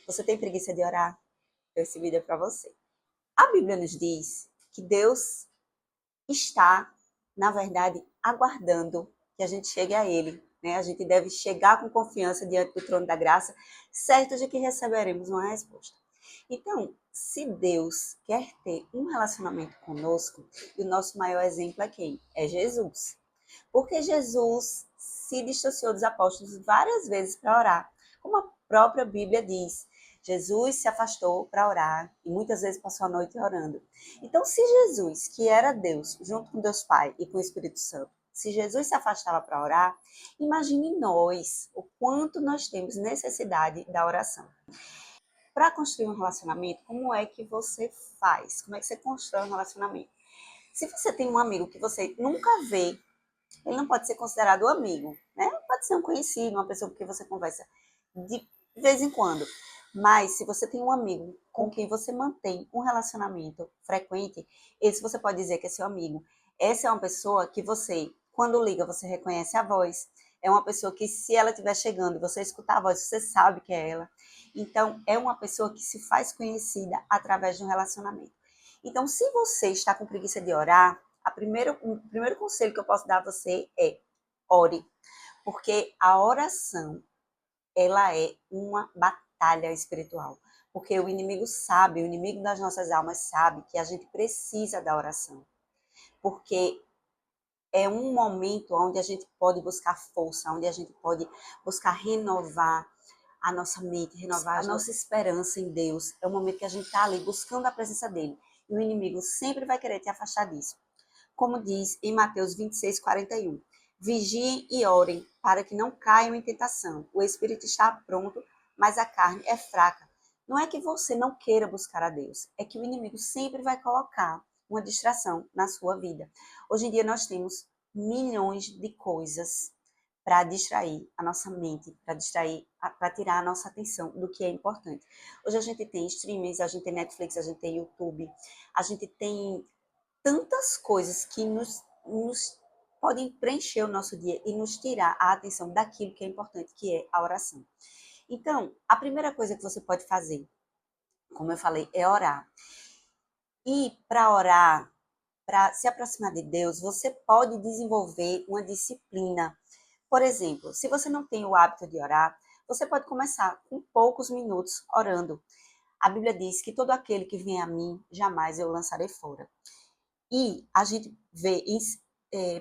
Você tem preguiça de orar? Esse vídeo é para você. A Bíblia nos diz que Deus está, na verdade, aguardando que a gente chegue a Ele, né? A gente deve chegar com confiança diante do trono da graça, certo de que receberemos uma resposta. Então, se Deus quer ter um relacionamento conosco, e o nosso maior exemplo é quem? É Jesus. Porque Jesus se distanciou dos apóstolos várias vezes para orar. Como a própria Bíblia diz, Jesus se afastou para orar e muitas vezes passou a noite orando. Então, se Jesus, que era Deus, junto com Deus Pai e com o Espírito Santo, se Jesus se afastava para orar, imagine nós, o quanto nós temos necessidade da oração. Para construir um relacionamento, como é que você faz? Como é que você constrói um relacionamento? Se você tem um amigo que você nunca vê, ele não pode ser considerado um amigo, né? Pode ser um conhecido, uma pessoa com quem você conversa de vez em quando. Mas se você tem um amigo com quem você mantém um relacionamento frequente, esse você pode dizer que é seu amigo. Essa é uma pessoa que você, quando liga, você reconhece a voz. É uma pessoa que, se ela estiver chegando, você escutar a voz, você sabe que é ela. Então, é uma pessoa que se faz conhecida através de um relacionamento. Então, se você está com preguiça de orar, o primeiro conselho que eu posso dar a você é ore. Porque a oração, ela é uma batalha espiritual. Porque o inimigo sabe, o inimigo das nossas almas sabe que a gente precisa da oração. Porque é um momento onde a gente pode buscar força, onde a gente pode buscar renovar a nossa mente, renovar a nossa esperança em Deus. É um momento que a gente está ali buscando a presença dele. E o inimigo sempre vai querer te afastar disso. Como diz em Mateus 26:41. Vigiem e orem para que não caiam em tentação. O espírito está pronto, mas a carne é fraca. Não é que você não queira buscar a Deus, é que o inimigo sempre vai colocar uma distração na sua vida. Hoje em dia nós temos milhões de coisas para distrair a nossa mente, para tirar a nossa atenção do que é importante. Hoje a gente tem streamings, a gente tem Netflix, a gente tem YouTube, a gente tem tantas coisas que nos podem preencher o nosso dia e nos tirar a atenção daquilo que é importante, que é a oração. Então, a primeira coisa que você pode fazer, como eu falei, é orar. E para orar, para se aproximar de Deus, você pode desenvolver uma disciplina. Por exemplo, se você não tem o hábito de orar, você pode começar com poucos minutos orando. A Bíblia diz que todo aquele que vem a mim, jamais eu lançarei fora. E a gente vê em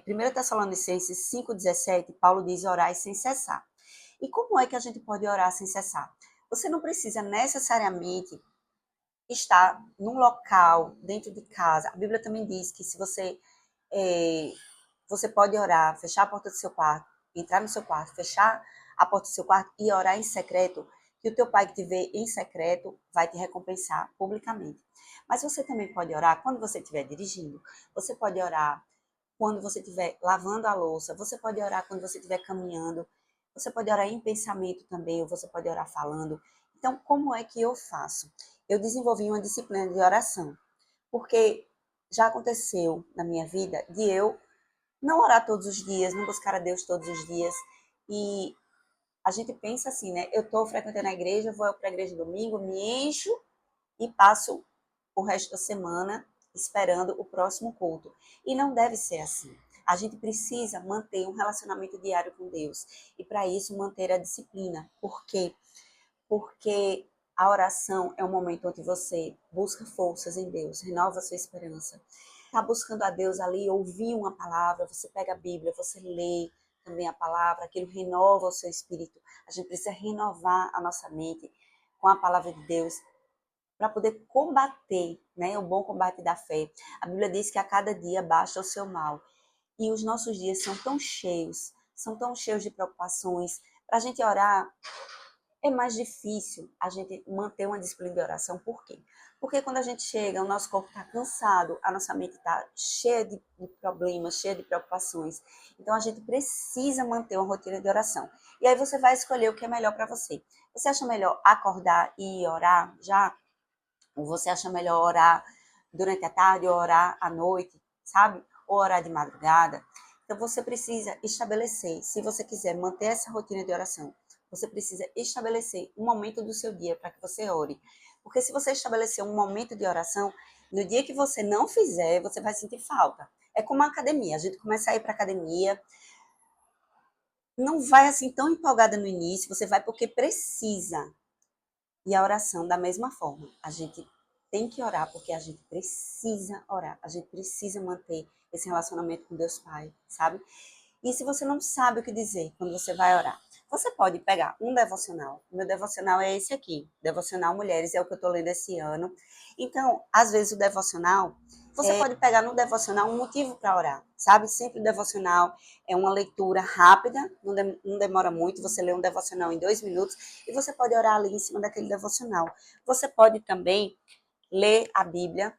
1 Tessalonicenses 5,17, Paulo diz orar sem cessar. E como é que a gente pode orar sem cessar? Você não precisa necessariamente estar num local, dentro de casa. A Bíblia também diz que se você pode orar, fechar a porta do seu quarto, entrar no seu quarto, fechar a porta do seu quarto e orar em secreto, que o teu pai que te vê em secreto vai te recompensar publicamente. Mas você também pode orar quando você estiver dirigindo, você pode orar quando você estiver lavando a louça, você pode orar quando você estiver caminhando, você pode orar em pensamento também, ou você pode orar falando. Então, como é que eu faço? Eu desenvolvi uma disciplina de oração, porque já aconteceu na minha vida de eu não orar todos os dias, não buscar a Deus todos os dias. E a gente pensa assim, né? Eu estou frequentando a igreja, vou para a igreja domingo, me encho e passo o resto da semana esperando o próximo culto. E não deve ser assim. A gente precisa manter um relacionamento diário com Deus. E para isso manter a disciplina. Por quê? Porque a oração é um momento onde você busca forças em Deus, renova a sua esperança. Está buscando a Deus ali, ouvir uma palavra, você pega a Bíblia, você lê também a palavra, aquilo renova o seu espírito. A gente precisa renovar a nossa mente com a palavra de Deus para poder combater, né, o bom combate da fé. A Bíblia diz que a cada dia baixa o seu mal. E os nossos dias são tão cheios de preocupações. Para a gente orar, é mais difícil a gente manter uma disciplina de oração. Por quê? Porque quando a gente chega, o nosso corpo está cansado, a nossa mente está cheia de problemas, cheia de preocupações. Então, a gente precisa manter uma rotina de oração. E aí você vai escolher o que é melhor para você. Você acha melhor acordar e orar já? Ou você acha melhor orar durante a tarde ou orar à noite, sabe? Ou orar de madrugada? Então, você precisa estabelecer, se você quiser manter essa rotina de oração, você precisa estabelecer um momento do seu dia para que você ore. Porque se você estabelecer um momento de oração, no dia que você não fizer, você vai sentir falta. É como a academia. A gente começa a ir para a academia, não vai assim tão empolgada no início, você vai porque precisa. E a oração da mesma forma. A gente tem que orar porque a gente precisa orar. A gente precisa manter esse relacionamento com Deus Pai, sabe? E se você não sabe o que dizer quando você vai orar, você pode pegar um devocional. O meu devocional é esse aqui, Devocional Mulheres, é o que eu estou lendo esse ano. Então, às vezes o devocional, você pode pegar no devocional um motivo para orar, sabe? Sempre o devocional é uma leitura rápida, não demora muito, você lê um devocional em 2 minutos e você pode orar ali em cima daquele devocional. Você pode também ler a Bíblia,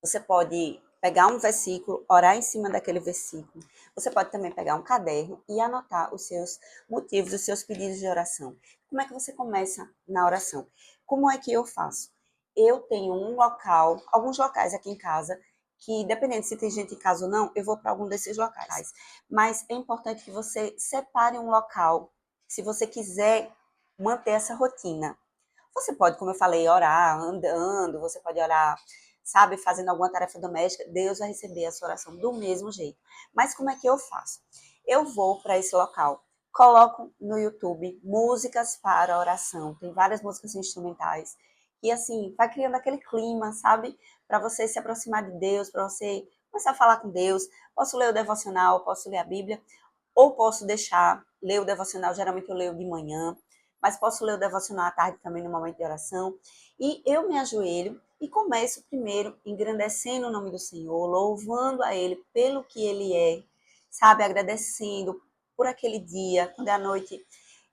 você pode pegar um versículo, orar em cima daquele versículo. Você pode também pegar um caderno e anotar os seus motivos, os seus pedidos de oração. Como é que você começa na oração? Como é que eu faço? Eu tenho um local, alguns locais aqui em casa, que dependendo se tem gente em casa ou não, eu vou para algum desses locais. Mas é importante que você separe um local, se você quiser manter essa rotina. Você pode, como eu falei, orar andando, você pode orar, sabe, fazendo alguma tarefa doméstica, Deus vai receber a sua oração do mesmo jeito. Mas como é que eu faço? Eu vou para esse local, coloco no YouTube músicas para oração, tem várias músicas instrumentais, e assim, vai criando aquele clima, sabe, para você se aproximar de Deus, para você começar a falar com Deus. Posso ler o devocional, posso ler a Bíblia, ou posso deixar, ler o devocional, geralmente eu leio de manhã, mas posso ler o devocional à tarde também no momento de oração. E eu me ajoelho e começo primeiro engrandecendo o nome do Senhor, louvando a Ele pelo que Ele é, sabe? Agradecendo por aquele dia, quando é à noite.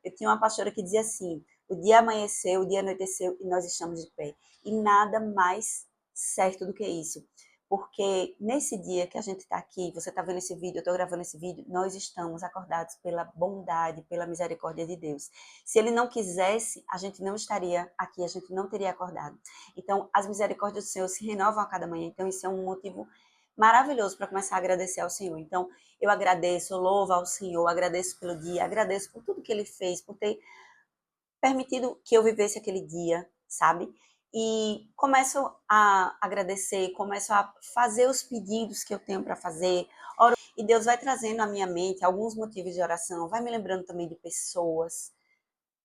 Eu tinha uma pastora que dizia assim: o dia amanheceu, o dia anoiteceu e nós estamos de pé. E nada mais certo do que isso. Porque nesse dia que a gente está aqui, você está vendo esse vídeo, eu estou gravando esse vídeo, nós estamos acordados pela bondade, pela misericórdia de Deus. Se Ele não quisesse, a gente não estaria aqui, a gente não teria acordado. Então, as misericórdias do Senhor se renovam a cada manhã. Então, isso é um motivo maravilhoso para começar a agradecer ao Senhor. Então, eu agradeço, eu louvo ao Senhor, agradeço pelo dia, agradeço por tudo que Ele fez, por ter permitido que eu vivesse aquele dia, sabe? E começo a agradecer, começo a fazer os pedidos que eu tenho para fazer, oro, e Deus vai trazendo à minha mente alguns motivos de oração, vai me lembrando também de pessoas,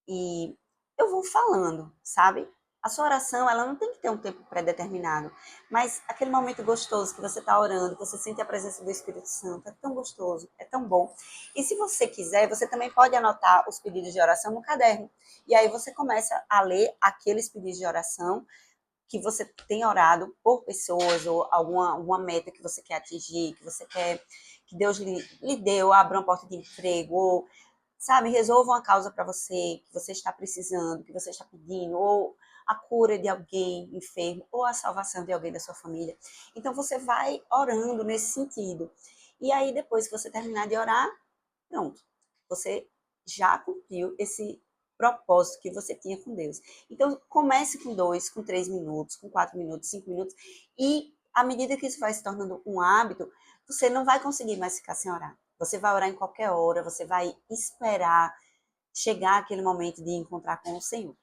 e eu vou falando, sabe? A sua oração, ela não tem que ter um tempo pré-determinado, mas aquele momento gostoso que você está orando, que você sente a presença do Espírito Santo, é tão gostoso, é tão bom. E se você quiser, você também pode anotar os pedidos de oração no caderno. E aí você começa a ler aqueles pedidos de oração que você tem orado por pessoas ou alguma meta que você quer atingir, que você quer que Deus lhe deu, abra uma porta de emprego, ou sabe, resolva uma causa para você, que você está precisando, que você está pedindo, ou a cura de alguém enfermo, ou a salvação de alguém da sua família. Então você vai orando nesse sentido. E aí depois que você terminar de orar, pronto, você já cumpriu esse propósito que você tinha com Deus. Então comece com 2, com 3 minutos, com 4 minutos, 5 minutos, e à medida que isso vai se tornando um hábito, você não vai conseguir mais ficar sem orar. Você vai orar em qualquer hora, você vai esperar chegar aquele momento de encontrar com o Senhor.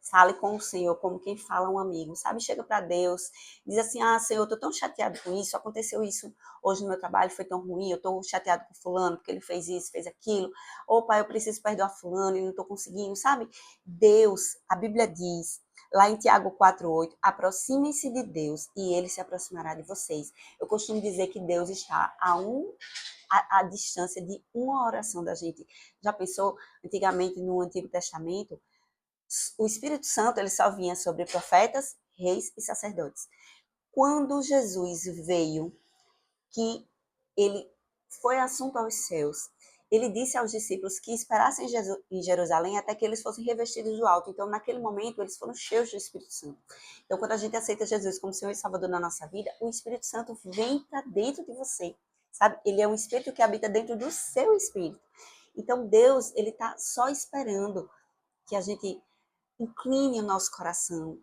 Fale com o Senhor como quem fala a um amigo, sabe? Chega para Deus, diz assim: ah, Senhor, eu tô tão chateado com isso, aconteceu isso hoje no meu trabalho, foi tão ruim, eu tô chateado com fulano porque ele fez isso, fez aquilo. Ou, pai, eu preciso perdoar fulano e não tô conseguindo, sabe? Deus, a Bíblia diz, lá em Tiago 4:8, aproximem-se de Deus e ele se aproximará de vocês. Eu costumo dizer que Deus está a distância de uma oração da gente. Já pensou, antigamente, no Antigo Testamento, o Espírito Santo ele só vinha sobre profetas, reis e sacerdotes. Quando Jesus veio, que ele foi assunto aos céus, ele disse aos discípulos que esperassem em Jerusalém até que eles fossem revestidos do alto. Então, naquele momento, eles foram cheios do Espírito Santo. Então, quando a gente aceita Jesus como Senhor e Salvador na nossa vida, o Espírito Santo vem para dentro de você, sabe? Ele é um Espírito que habita dentro do seu Espírito. Então, Deus, ele está só esperando que a gente incline o nosso coração,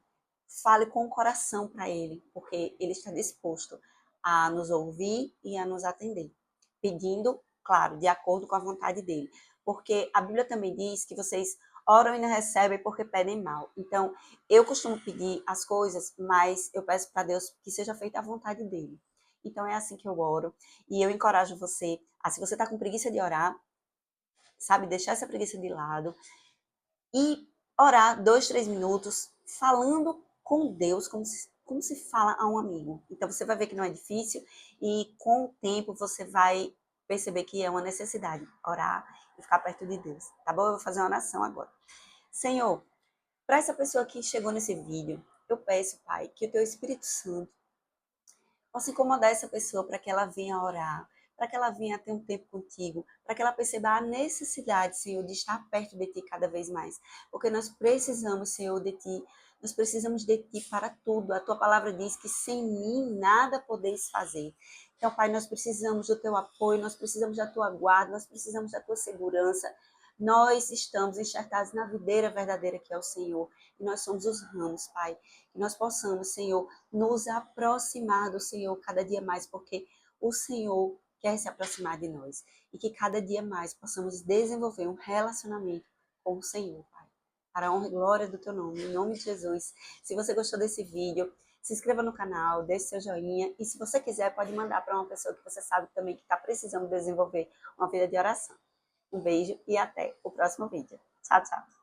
fale com o coração para Ele, porque Ele está disposto a nos ouvir e a nos atender, pedindo, claro, de acordo com a vontade dEle. porque a Bíblia também diz que vocês oram e não recebem porque pedem mal. Então, eu costumo pedir as coisas, mas eu peço para Deus que seja feita a vontade dele. Então, é assim que eu oro. E eu encorajo você, se você está com preguiça de orar, sabe, deixar essa preguiça de lado e orar 2, 3 minutos falando com Deus como se fala a um amigo. Então, você vai ver que não é difícil e com o tempo você vai perceber que é uma necessidade orar e ficar perto de Deus. Tá bom? Eu vou fazer uma oração agora. Senhor, para essa pessoa que chegou nesse vídeo, eu peço, Pai, que o Teu Espírito Santo possa incomodar essa pessoa para que ela venha orar, para que ela venha ter um tempo contigo, para que ela perceba a necessidade, Senhor, de estar perto de Ti cada vez mais. Porque nós precisamos, Senhor, de Ti. Nós precisamos de Ti para tudo. A Tua palavra diz que sem mim nada podeis fazer. Então, Pai, nós precisamos do Teu apoio, nós precisamos da Tua guarda, nós precisamos da Tua segurança. Nós estamos enxertados na videira verdadeira que é o Senhor. E nós somos os ramos, Pai. Que nós possamos, Senhor, nos aproximar do Senhor cada dia mais, porque o Senhor quer se aproximar de nós. E que cada dia mais possamos desenvolver um relacionamento com o Senhor, Pai. Para a honra e glória do Teu nome, em nome de Jesus. Se você gostou desse vídeo, se inscreva no canal, deixe seu joinha. E se você quiser, pode mandar para uma pessoa que você sabe também que está precisando desenvolver uma vida de oração. Um beijo e até o próximo vídeo. Tchau, tchau.